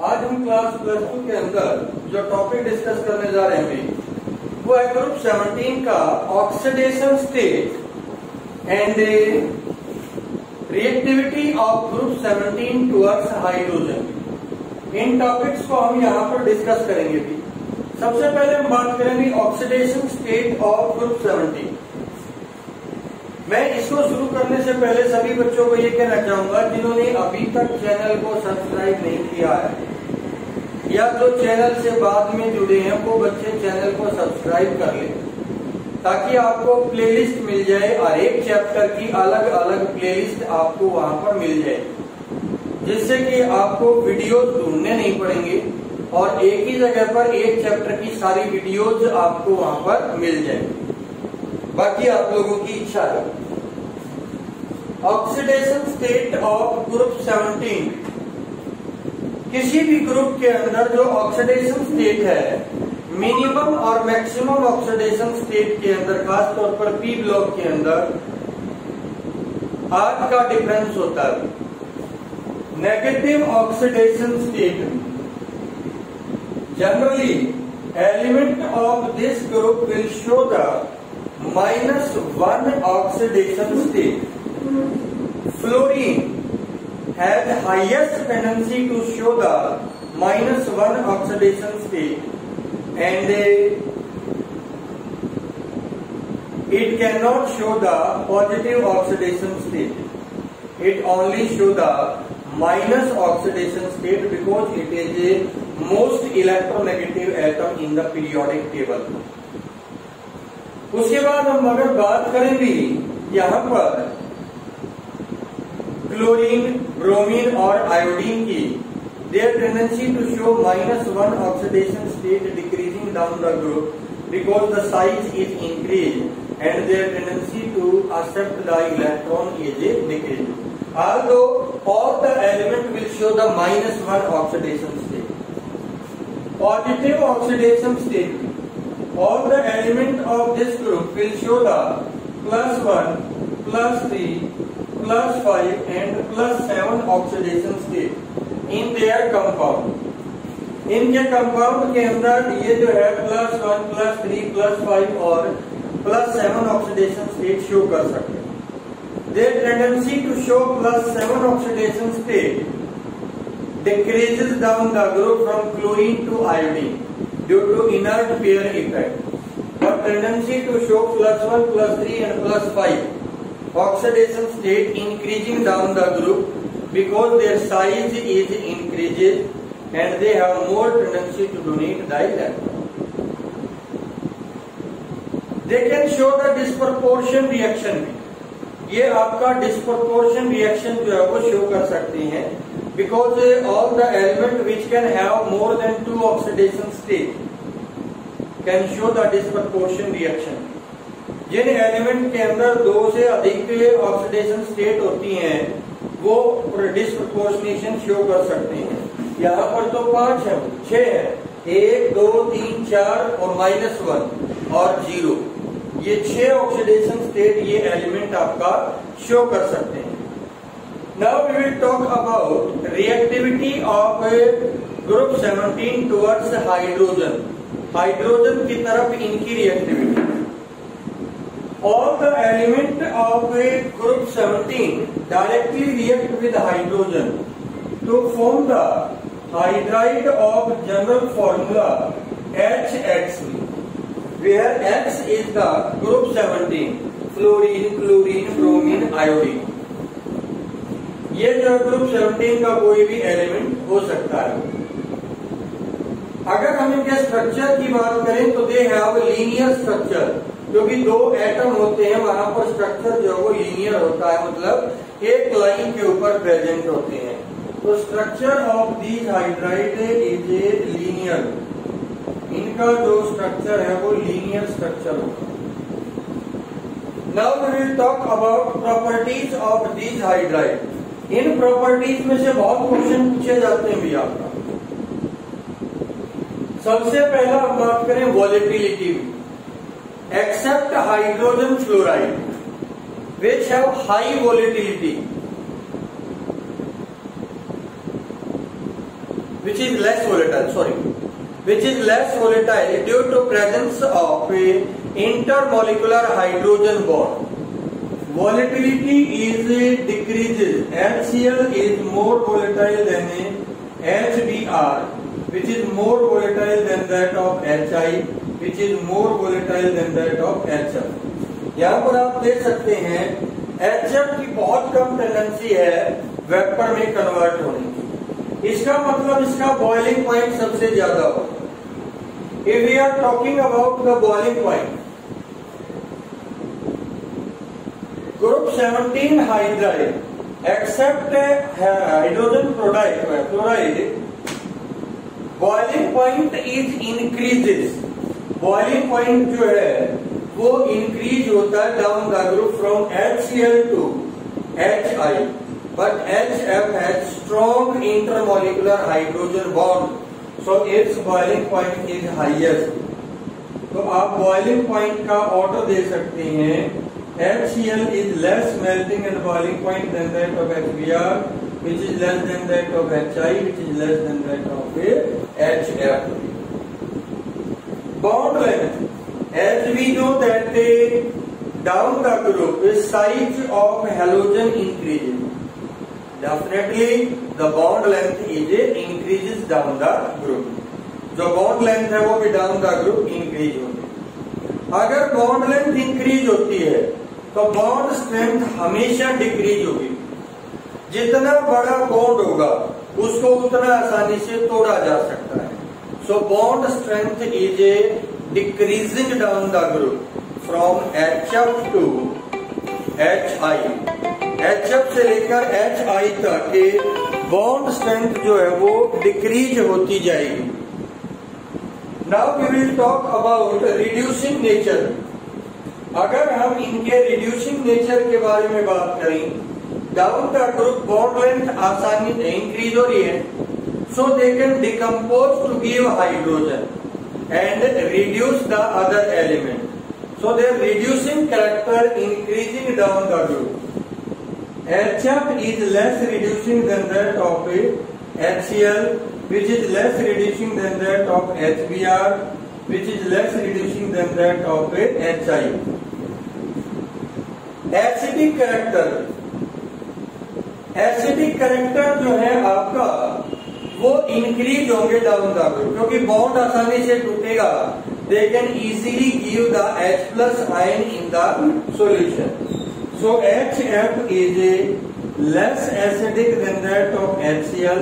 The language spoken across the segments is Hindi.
आज हम क्लास +2 के अंदर जो टॉपिक डिस्कस करने जा रहे हैं वो है ग्रुप 17 का oxidation state and reactivity of group 17 towards hydrogen. In topics को हम यहाँ पर डिस्कस करेंगे भी। सबसे पहले हम बात करेंगे ऑक्सीडेशन स्टेट ऑफ ग्रुप 17। मैं इसको शुरू करने से पहले सभी बच्चों को ये कहना चाहूंगा जिन्होंने अभी तक चैनल को सब्सक्राइब नहीं किया है या जो चैनल से बाद में जुड़े हैं वो बच्चे चैनल को सब्सक्राइब कर लें ताकि आपको प्लेलिस्ट मिल जाए और एक चैप्टर की अलग अलग प्लेलिस्ट आपको वहां पर मिल जाए, जिससे कि आपको वीडियोज ढूंढने नहीं पड़ेंगे और एक ही जगह पर एक चैप्टर की सारी वीडियोज आपको वहां पर मिल जाए। बाकी आप लोगों की इच्छा है। ऑक्सीडेशन स्टेट ऑफ ग्रुप 17, किसी भी ग्रुप के अंदर जो ऑक्सीडेशन स्टेट है, मिनिमम और मैक्सिमम ऑक्सीडेशन स्टेट के अंदर, खासतौर पर पी ब्लॉक के अंदर आग का डिफरेंस होता है। Negative oxidation state, generally element of this group will show the -1 oxidation state. Fluorine has highest tendency to show the -1 oxidation state and it cannot show the positive oxidation state. It only show the minus oxidation state because it is a most electronegative atom in the periodic table. उसके बाद हम अगर बात करें भी यहाँ पर क्लोरीन, ब्रोमीन और आयोडीन की, their tendency to show -1 oxidation state decreasing down the group because the size is increase and their tendency to accept the electron is decrease. Although all the element will show the -1 oxidation state. Positive oxidation state, all the element of this group will show the +1, +3, +5 and +7 oxidation state in their compound। इनके कंपाउंड के अंदर ये जो है +1, +3, +5 और +7 ऑक्सीडेशन स्टेट शो कर सकते हैं। Their tendency to show +7 oxidation state decreases down the group from chlorine to iodine due to inert pair effect, but tendency to show +1, +3 and +5 oxidation state increasing down the group because their size is increases and they have more tendency to donate the electron. They can show the disproportion reaction भी, ये आपका disproportion reaction जो है वो शो कर सकते हैं because all the element which can have more than 2 oxidation state can show the disproportion reaction। जिन एलिमेंट के अंदर 2 से अधिक ऑक्सीडेशन स्टेट होती हैं वो डिस्प्रपोर्शनेशन शो कर सकते हैं। यहाँ पर तो 5 है, 6 है, 1, 2, 3, 4 और -1 और 0, ये 6 ऑक्सीडेशन स्टेट ये एलिमेंट आपका शो कर सकते हैं। Now we will talk about reactivity of group 17 towards hydrogen। Hydrogen की तरफ इनकी reactivity. All the element of group 17 directly react with hydrogen to form the hydride of general formula HX, where X is the group 17, fluorine, chlorine, bromine, iodine। ये जो ग्रुप 17 का कोई भी एलिमेंट हो सकता है। अगर हम इनके स्ट्रक्चर की बात करें तो दे हैव लीनियर स्ट्रक्चर, क्योंकि 2 एटम होते हैं वहां पर स्ट्रक्चर जो है वो लीनियर होता है, मतलब एक लाइन के ऊपर प्रेजेंट होते हैं। तो structure of these hydride is a linear, इनका जो स्ट्रक्चर है वो लीनियर स्ट्रक्चर होगा। Now we will talk about properties of these hydride. इन प्रॉपर्टीज में से बहुत क्वेश्चन पूछे जाते हैं भी आपका। सबसे पहला हम बात करें volatility, except hydrogen fluoride which have high volatility. which is less volatile due to presence of a intermolecular hydrogen bond. Volatility is decreases. HCl is more volatile than HBr, which is more volatile than that of HI, which is more volatile than that of HF. यहाँ पर आप देख सकते हैं HF की बहुत कम टेंडेंसी है वेपर में कन्वर्ट होने की। इसका मतलब इसका बॉइलिंग पॉइंट सबसे ज्यादा होगा। If we are talking about the boiling point, group 17 hydride except hydrogen chloride, boiling point is increases. Boiling point जो है वो increase होता है down the group from HCl to HI, but HF has strong intermolecular hydrogen bond, so its boiling point is highest. तो आप boiling point का order दे सकते हैं। HCl is less melting and boiling point than that of HBr, which is less than that of HI, which is less than that of HF. Bond length, as we know that down the group the size of halogen increases. Definitely the bond length is increases down the group. जो bond length है वो भी down the group increase होती है। अगर bond length increase होती है तो bond strength हमेशा decrease होगी। जितना बड़ा bond होगा उसको उतना आसानी से तोड़ा जा सकता है। So bond strength is decreasing down the group from HF to HI. HF से लेकर HI तक के bond strength जो है वो decrease होती जाएगी। Now we will talk about reducing nature. अगर हम इनके reducing nature के बारे में बात करें, down the group bond length आसानी से increase हो रही है, so they can decompose to give hydrogen and reduce the other element. So their reducing character increasing down the group. HF is less reducing than that of HCl, which is less reducing than that of HBr, which is less reducing than that of HI. Acidic character जो है आपका वो इंक्रीज होंगे डाउन द ग्रुप, क्योंकि बॉन्ड आसानी से टूटेगा। They can easily give the H+ ion in the solution. So HF is less acidic than that of HCl,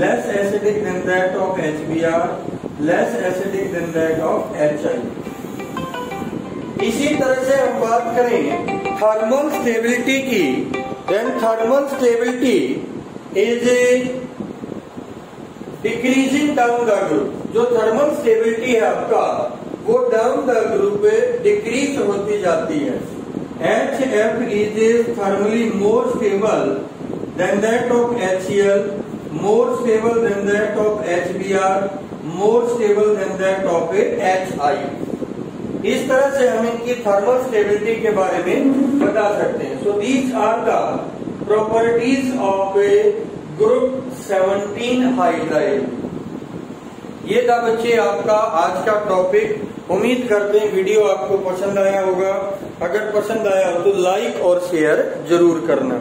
less acidic than that of HBr, less acidic than that of HI। इसी तरह से हम बात करें थर्मल स्टेबिलिटी की, then thermal stability is decreasing down the group. जो थर्मल स्टेबिलिटी है आपका वो डाउन द ग्रुप डिक्रीज होती जाती है। HF is thermally more stable then that of HCl, more stable then that of HBr, more stable then that of HI। इस तरह से हम इनकी थर्मल स्टेबिलिटी के बारे में बता सकते हैं। So these are the properties of group 17 hydride. ये था बच्चे आपका आज का टॉपिक। उम्मीद करते हैं वीडियो आपको पसंद आया होगा। अगर पसंद आया हो तो लाइक और शेयर जरूर करना।